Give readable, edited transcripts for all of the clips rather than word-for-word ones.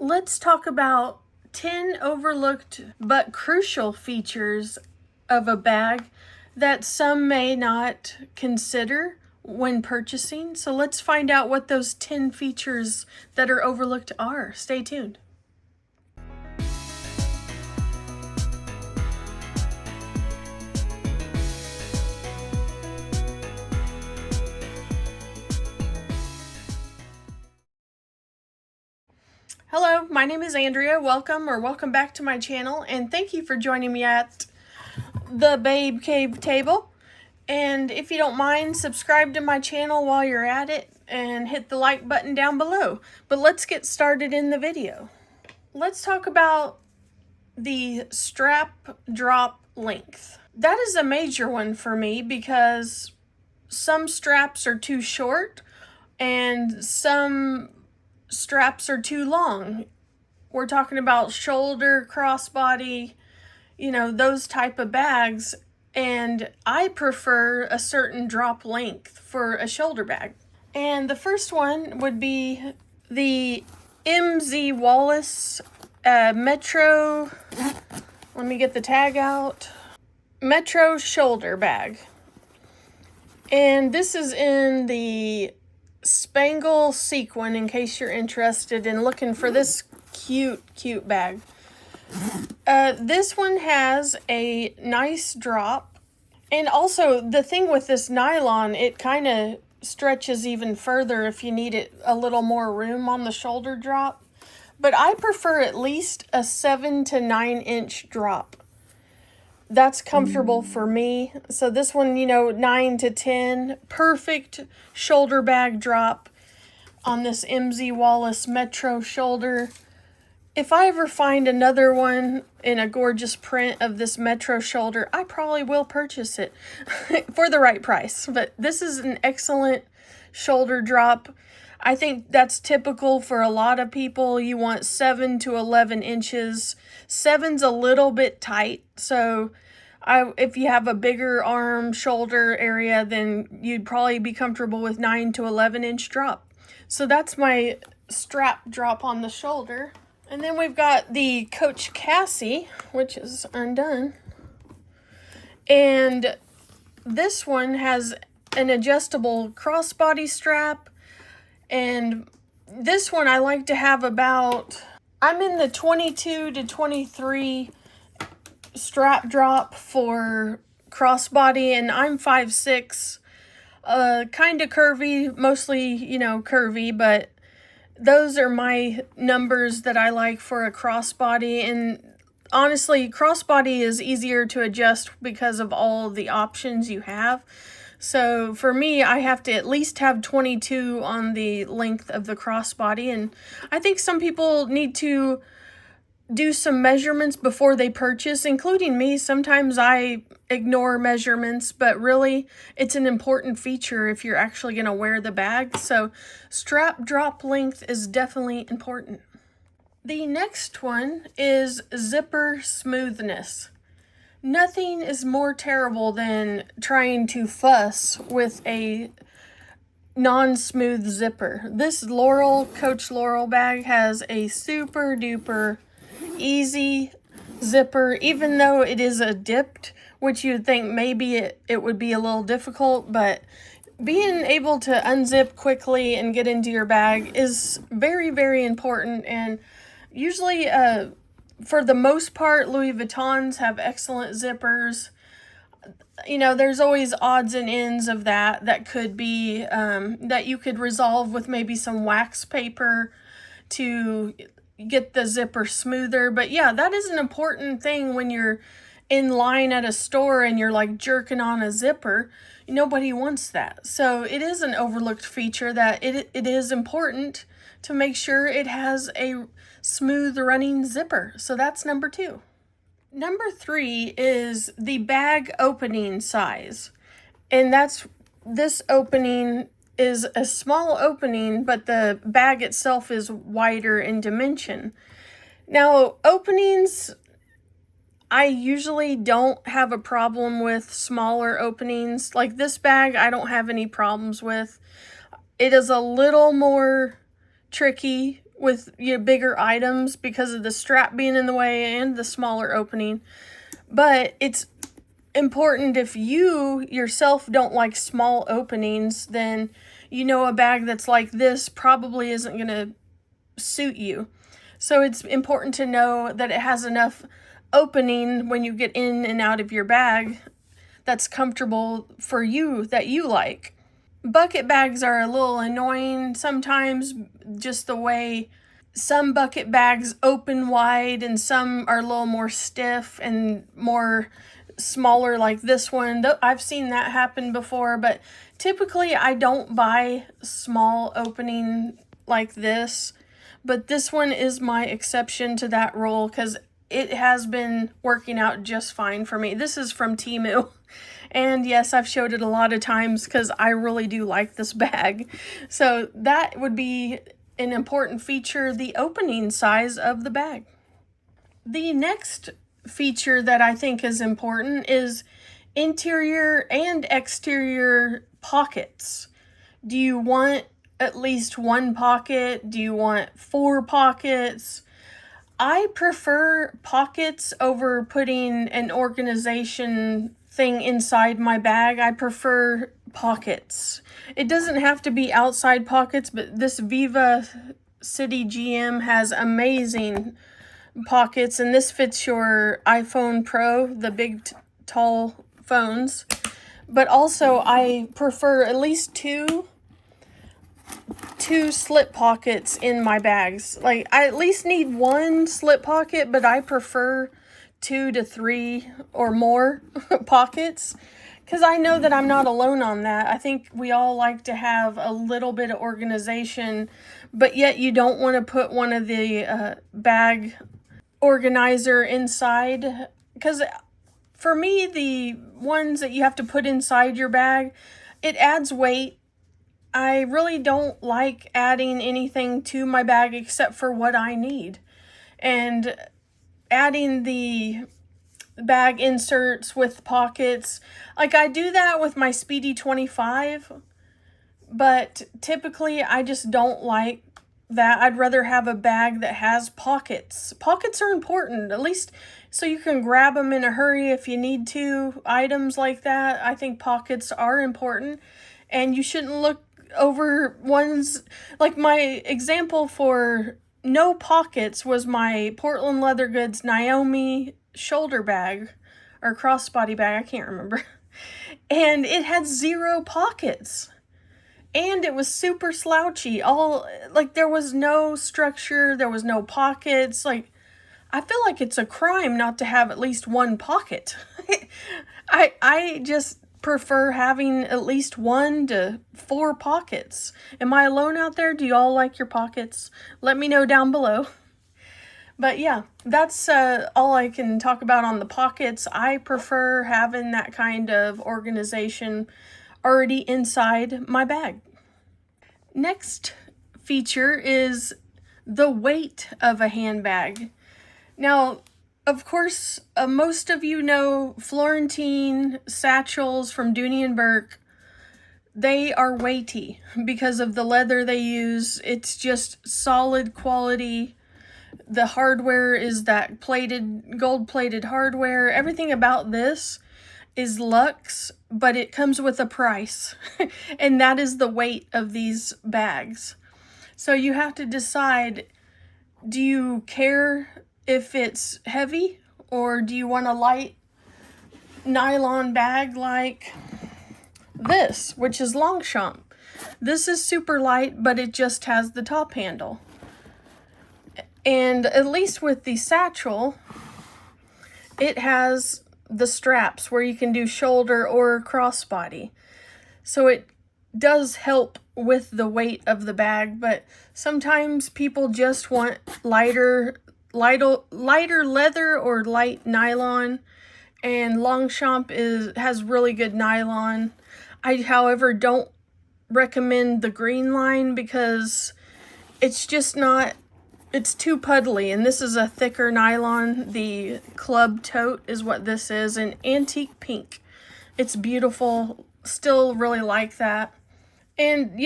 Let's talk about 10 overlooked but crucial features of a bag that some may not consider when purchasing. So let's find out what those 10 features that are overlooked are. Stay tuned. Hello, my name is Andrea. Welcome back to my channel, and thank you for joining me at the Babe Cave table. And if you don't mind, subscribe to my channel while you're at it and hit the like button down below. But let's get started in the video. Let's talk about the strap drop length. That is a major one for me because some straps are too short and some straps are too long. We're talking about shoulder, crossbody, those type of bags. And I prefer a certain drop length for a shoulder bag. And the first one would be the MZ Wallace Metro, let me get the tag out, Metro shoulder bag. And this is in the Spangle sequin, in case you're interested in looking for this cute bag. This one has a nice drop, and also the thing with this nylon, it kind of stretches even further if you need it a little more room on the shoulder drop. But I prefer at least a 7 to 9 inch drop. That's comfortable for me. So this one, 9 to 10, perfect shoulder bag drop on this MZ Wallace Metro shoulder. If I ever find another one in a gorgeous print of this Metro shoulder, I probably will purchase it for the right price. But this is an excellent shoulder drop. I think that's typical for a lot of people. You want 7 to 11 inches. 7's a little bit tight, so if you have a bigger arm, shoulder area, then you'd probably be comfortable with 9 to 11 inch drop. So that's my strap drop on the shoulder. And then we've got the Coach Cassie, which is undone. And this one has an adjustable crossbody strap. And this one I like to have about, I'm in the 22 to 23 strap drop for crossbody, and I'm 5'6", kind of curvy, mostly, curvy, but those are my numbers that I like for a crossbody. And honestly, crossbody is easier to adjust because of all the options you have. So for me, I have to at least have 22 on the length of the crossbody. And I think some people need to do some measurements before they purchase, including me. Sometimes I ignore measurements, but really it's an important feature if you're actually going to wear the bag. So strap drop length is definitely important. The next one is zipper smoothness. Nothing is more terrible than trying to fuss with a non-smooth zipper. This Coach Laurel bag has a super duper easy zipper, even though it is a dipped, which you'd think maybe it would be a little difficult, but being able to unzip quickly and get into your bag is very, very important. And usually, for the most part, Louis Vuittons have excellent zippers. There's always odds and ends of that could be, that you could resolve with maybe some wax paper to get the zipper smoother. But yeah, that is an important thing when you're in line at a store and you're like jerking on a zipper. Nobody wants that. So it is an overlooked feature that it is important to make sure it has a smooth running zipper. So that's number 2. Number 3 is the bag opening size. And this opening is a small opening, but the bag itself is wider in dimension. Now, openings, I usually don't have a problem with smaller openings. Like this bag, I don't have any problems with. It is a little more tricky with your bigger items because of the strap being in the way and the smaller opening. But it's important, if you yourself don't like small openings, then a bag that's like this probably isn't going to suit you. So it's important to know that it has enough opening when you get in and out of your bag that's comfortable for you, that you like. Bucket bags are a little annoying sometimes, just the way some bucket bags open wide and some are a little more stiff and more smaller, like this one. I've seen that happen before, but typically I don't buy small opening like this. But this one is my exception to that rule because it has been working out just fine for me. This is from Temu. And yes, I've showed it a lot of times because I really do like this bag. So that would be an important feature, the opening size of the bag. The next feature that I think is important is interior and exterior pockets. Do you want at least one pocket? Do you want 4 pockets? I prefer pockets over putting an organization thing inside my bag. I prefer pockets. It doesn't have to be outside pockets, but this Viva City GM has amazing pockets, and this fits your iPhone Pro, the big tall phones. But also I prefer at least two slip pockets in my bags. Like, I at least need one slip pocket, but I prefer 2 to 3 or more pockets because I know that I'm not alone on that. I think we all like to have a little bit of organization, but yet you don't want to put one of the bag organizer inside, because for me, the ones that you have to put inside your bag, it adds weight. I really don't like adding anything to my bag except for what I need. And adding the bag inserts with pockets, like I do that with my Speedy 25, but typically I just don't like that. I'd rather have a bag that has pockets. Pockets are important, at least so you can grab them in a hurry if you need to, items like that. I think pockets are important, and you shouldn't look over ones. Like my example for no pockets was my Portland Leather Goods Naomi shoulder bag or crossbody bag, I can't remember. And it had 0 pockets. And it was super slouchy. There was no structure, there was no pockets. Like, I feel like it's a crime not to have at least one pocket. I just prefer having at least 1 to 4 pockets. Am I alone out there? Do you all like your pockets? Let me know down below. But yeah, that's all I can talk about on the pockets. I prefer having that kind of organization already inside my bag. Next feature is the weight of a handbag. Now, of course, most of you know Florentine satchels from Dooney and Burke. They are weighty because of the leather they use. It's just solid quality. The hardware is that gold-plated hardware. Everything about this is luxe, but it comes with a price. And that is the weight of these bags. So you have to decide, do you care if it's heavy, or do you want a light nylon bag like this, which is Longchamp? This is super light, but it just has the top handle. And at least with the satchel, it has the straps where you can do shoulder or crossbody. So it does help with the weight of the bag, but sometimes people just want lighter leather or light nylon, and Longchamp has really good nylon. I, however, don't recommend the green line because it's just not, it's too puddly, and this is a thicker nylon. The club tote is what this is, an antique pink. It's beautiful, still really like that. And,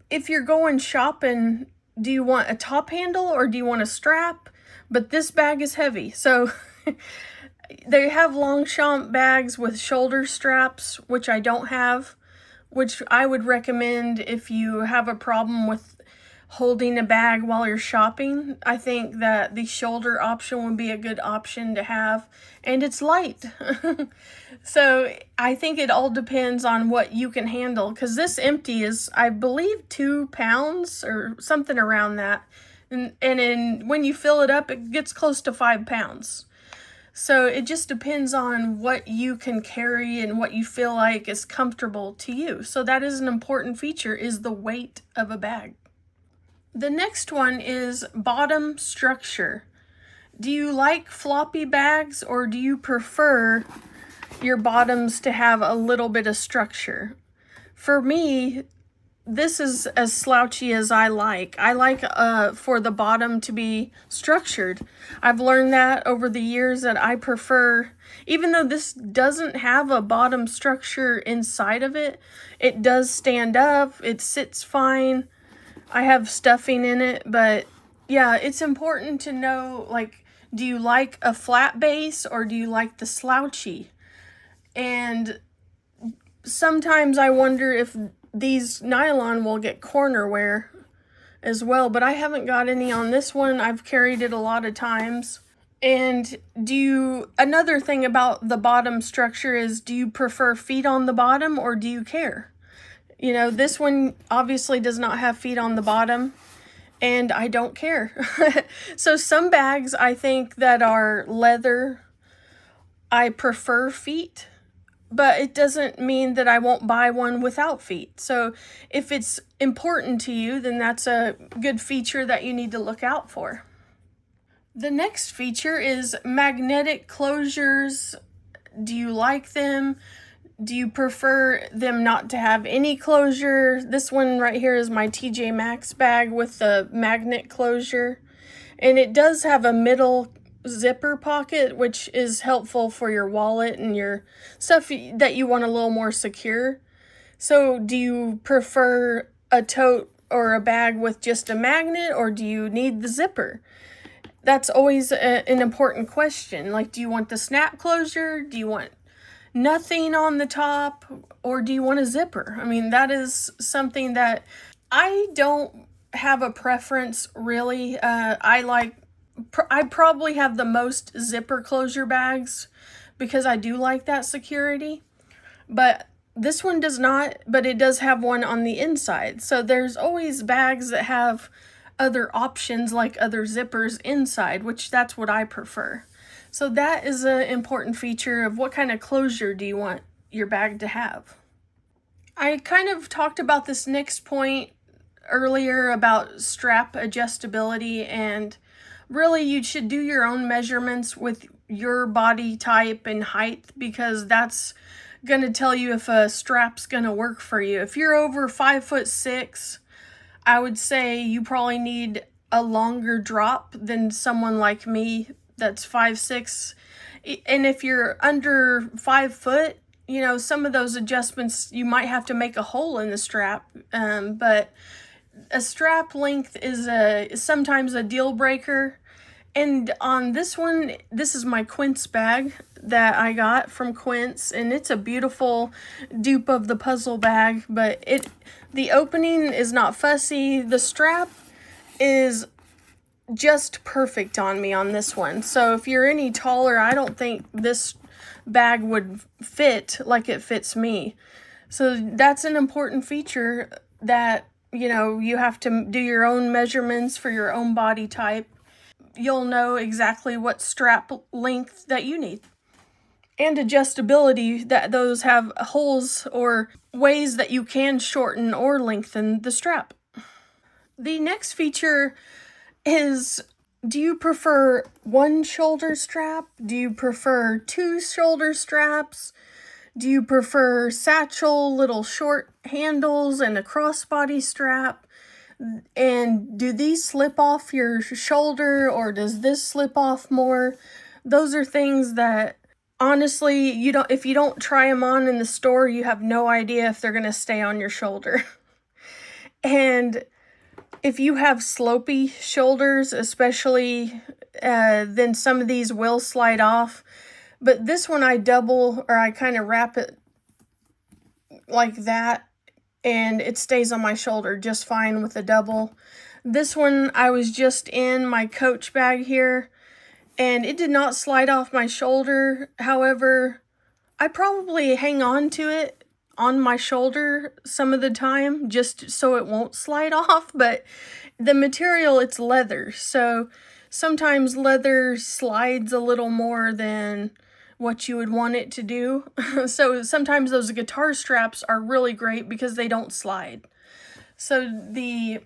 if you're going shopping do you want a top handle or do you want a strap? But this bag is heavy, so they have Longchamp bags with shoulder straps, which I don't have, which I would recommend if you have a problem with holding a bag while you're shopping. I think that the shoulder option would be a good option to have, and it's light. So I think it all depends on what you can handle, because this empty is, I believe, 2 pounds or something around that. And when you fill it up, it gets close to 5 pounds. So it just depends on what you can carry and what you feel like is comfortable to you. So that is an important feature, is the weight of a bag. The next one is bottom structure. Do you like floppy bags, or do you prefer your bottoms to have a little bit of structure? For me, this is as slouchy as I like. I like for the bottom to be structured. I've learned that over the years that I prefer, even though this doesn't have a bottom structure inside of it, it does stand up, it sits fine. I have stuffing in it, but yeah, it's important to know, like, do you like a flat base or do you like the slouchy? And sometimes I wonder if these nylon will get corner wear as well, but I haven't got any on this one. I've carried it a lot of times. And another thing about the bottom structure is, do you prefer feet on the bottom or do you care? You know, this one obviously does not have feet on the bottom, and I don't care. So some bags I think that are leather, I prefer feet, but it doesn't mean that I won't buy one without feet. So if it's important to you, then that's a good feature that you need to look out for. The next feature is magnetic closures. Do you like them? Do you prefer them not to have any closure? This one right here is my TJ Maxx bag with the magnet closure. And it does have a middle zipper pocket, which is helpful for your wallet and your stuff that you want a little more secure. So do you prefer a tote or a bag with just a magnet, or do you need the zipper? That's always an important question. Like, do you want the snap closure? Do you want nothing on the top, or do you want a zipper? I mean, that is something that I don't have a preference really. I probably have the most zipper closure bags because I do like that security, but this one does not, but it does have one on the inside. So there's always bags that have other options like other zippers inside, which that's what I prefer. So that is an important feature of what kind of closure do you want your bag to have. I kind of talked about this next point earlier about strap adjustability, and really you should do your own measurements with your body type and height, because that's going to tell you if a strap's going to work for you. If you're over 5'6", I would say you probably need a longer drop than someone like me that's 5'6". And if you're under 5 foot, you know, some of those adjustments, you might have to make a hole in the strap. But a strap length is sometimes a deal breaker. And on this one, this is my Quince bag that I got from Quince, and it's a beautiful dupe of the puzzle bag, but the opening is not fussy. The strap is just perfect on me on this one. So if you're any taller, I don't think this bag would fit like it fits me. So that's an important feature that, you know, you have to do your own measurements for your own body type. You'll know exactly what strap length that you need. And adjustability, that those have holes or ways that you can shorten or lengthen the strap. The next feature is, do you prefer one shoulder strap? Do you prefer 2 shoulder straps? Do you prefer satchel, little short handles, and a crossbody strap? And do these slip off your shoulder, or does this slip off more? Those are things that honestly, if you don't try them on in the store, you have no idea if they're going to stay on your shoulder. And If you have slopey shoulders, especially, then some of these will slide off. But this one I double, or I kind of wrap it like that, and it stays on my shoulder just fine with a double. This one I was just in my Coach bag here, and it did not slide off my shoulder. However, I probably hang on to it on my shoulder some of the time just so it won't slide off, but the material, it's leather, so sometimes leather slides a little more than what you would want it to do. So sometimes those guitar straps are really great because they don't slide. So the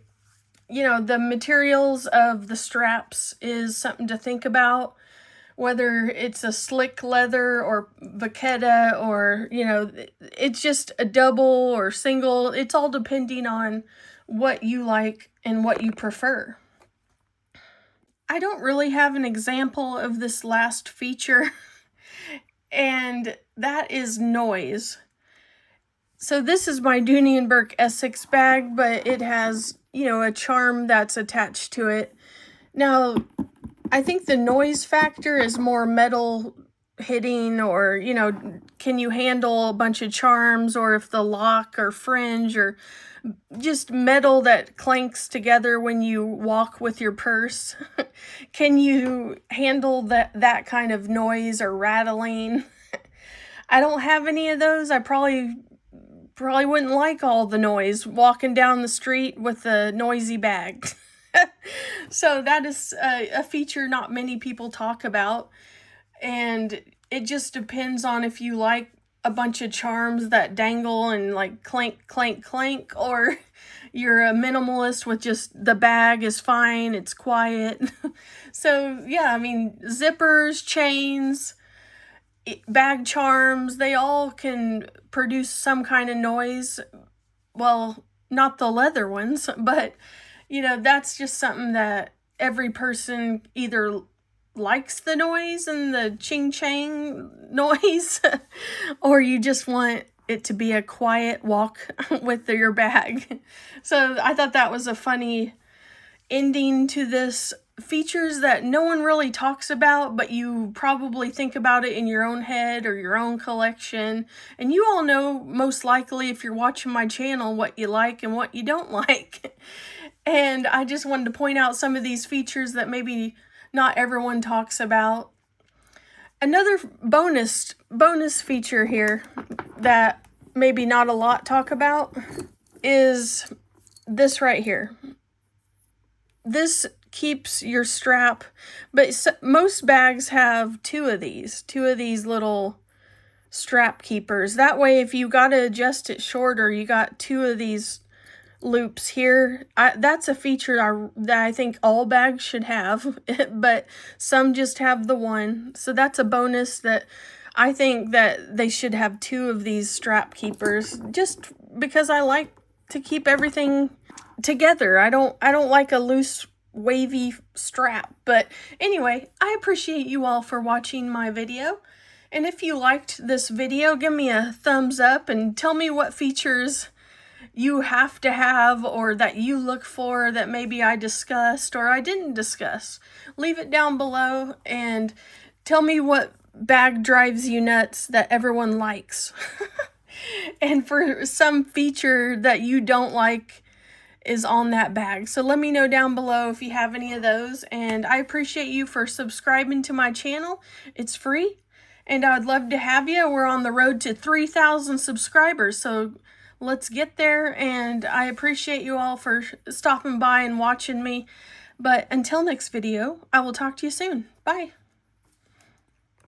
materials of the straps is something to think about, whether it's a slick leather or vachetta, or, it's just a double or single. It's all depending on what you like and what you prefer. I don't really have an example of this last feature, and that is noise. So this is my Dooney & Bourke Essex bag, but it has, a charm that's attached to it. Now, I think the noise factor is more metal hitting, or, can you handle a bunch of charms, or if the lock or fringe or just metal that clanks together when you walk with your purse. Can you handle that kind of noise or rattling? I don't have any of those. I probably wouldn't like all the noise walking down the street with a noisy bag. So that is a feature not many people talk about, and it just depends on if you like a bunch of charms that dangle and like clank, clank, clank, or you're a minimalist with just the bag is fine, it's quiet. So yeah, I mean, zippers, chains, bag charms, they all can produce some kind of noise. Well, not the leather ones, but that's just something that every person either likes the noise and the ching-chang noise, or you just want it to be a quiet walk with your bag. So I thought that was a funny ending to this. Features that no one really talks about, but you probably think about it in your own head or your own collection. And you all know, most likely, if you're watching my channel, what you like and what you don't like. And I just wanted to point out some of these features that maybe not everyone talks about. Another bonus feature here that maybe not a lot talk about is this right here. This keeps your strap, but most bags have two of these little strap keepers. That way, if you gotta adjust it shorter, you got two of these loops here. That's a feature that I think all bags should have, but some just have the one. So that's a bonus that I think that they should have two of these strap keepers, just because I like to keep everything together. I don't like a loose wavy strap. But anyway, I appreciate you all for watching my video. And if you liked this video, give me a thumbs up and tell me what features you have to have, or that you look for that maybe I discussed or I didn't discuss. Leave it down below and tell me what bag drives you nuts that everyone likes. And for some feature that you don't like is on that bag. So let me know down below if you have any of those. And I appreciate you for subscribing to my channel. It's free, and I would love to have you. We're on the road to 3,000 subscribers, so let's get there. And I appreciate you all for stopping by and watching me. But until next video, I will talk to you soon. Bye.